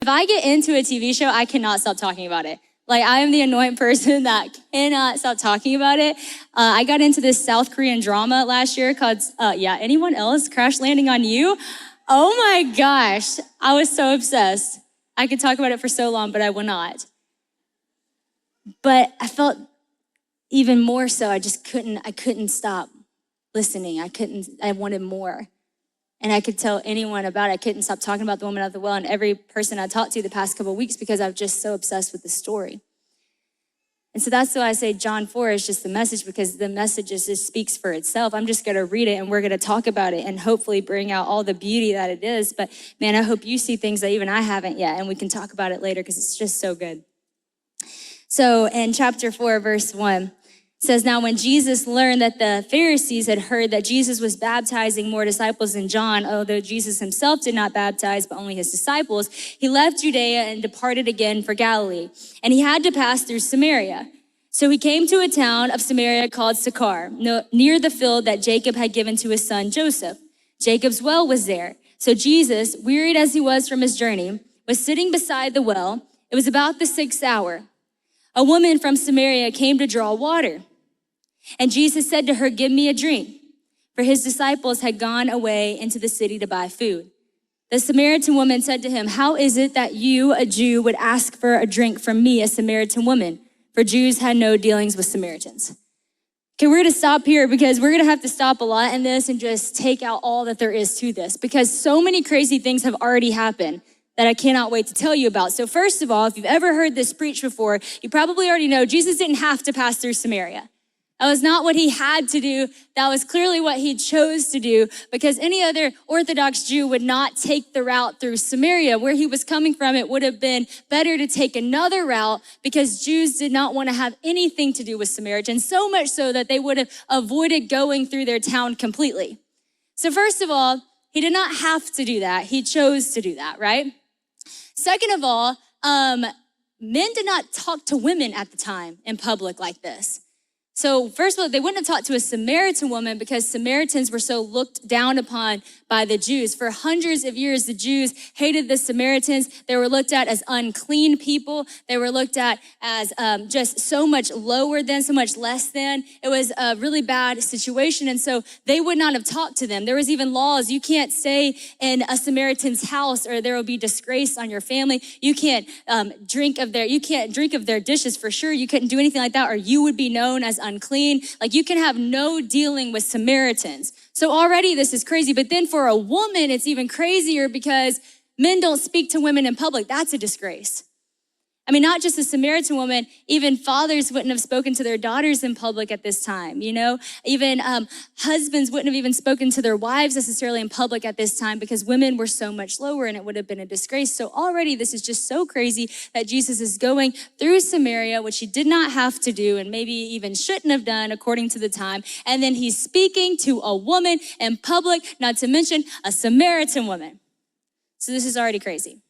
If I get into a TV show, I cannot stop talking about it. Like, I am the annoying person that cannot stop talking about it. I got into this South Korean drama last year called, anyone else? Crash Landing on You? Oh my gosh, I was so obsessed. I could talk about it for so long, but I will not. But I felt even more so, I couldn't stop listening. I wanted more. And I could tell anyone about it. I couldn't stop talking about the woman at the well and every person I talked to the past couple of weeks because I'm just so obsessed with the story. And so that's why I say John 4 is just the message, because the message just speaks for itself. I'm just gonna read it and we're gonna talk about it and hopefully bring out all the beauty that it is. But man, I hope you see things that even I haven't yet, and we can talk about it later because it's just so good. So in chapter 4, verse 1, it says, now when Jesus learned that the Pharisees had heard that Jesus was baptizing more disciples than John, although Jesus himself did not baptize, but only his disciples, he left Judea and departed again for Galilee. And he had to pass through Samaria. So he came to a town of Samaria called Sychar, near the field that Jacob had given to his son Joseph. Jacob's well was there. So Jesus, wearied as he was from his journey, was sitting beside the well. It was about the 6th hour. A woman from Samaria came to draw water. And Jesus said to her, give me a drink, for his disciples had gone away into the city to buy food. The Samaritan woman said to him, how is it that you, a Jew, would ask for a drink from me, a Samaritan woman? For Jews had no dealings with Samaritans. Okay, we're gonna stop here because we're gonna have to stop a lot in this and just take out all that there is to this, because so many crazy things have already happened that I cannot wait to tell you about. So first of all, if you've ever heard this preached before, you probably already know Jesus didn't have to pass through Samaria. That was not what he had to do. That was clearly what he chose to do, because any other Orthodox Jew would not take the route through Samaria. Where he was coming from, it would have been better to take another route, because Jews did not want to have anything to do with Samaritans, so much so that they would have avoided going through their town completely. So first of all, he did not have to do that. He chose to do that, right? Second of all, men did not talk to women at the time in public like this. So first of all, they wouldn't have talked to a Samaritan woman because Samaritans were so looked down upon by the Jews. For hundreds of years, the Jews hated the Samaritans. They were looked at as unclean people. They were looked at as just so much lower than, so much less than. It was a really bad situation. And so they would not have talked to them. There was even laws. You can't stay in a Samaritan's house or there will be disgrace on your family. You can't drink of their dishes for sure. You couldn't do anything like that, or you would be known as unclean. Like, you can have no dealing with Samaritans. So already this is crazy. But then for a woman, it's even crazier because men don't speak to women in public. That's a disgrace. I mean, not just a Samaritan woman, even fathers wouldn't have spoken to their daughters in public at this time, you know? Even husbands wouldn't have even spoken to their wives necessarily in public at this time, because women were so much lower and it would have been a disgrace. So already this is just so crazy that Jesus is going through Samaria, which he did not have to do and maybe even shouldn't have done according to the time. And then he's speaking to a woman in public, not to mention a Samaritan woman. So this is already crazy.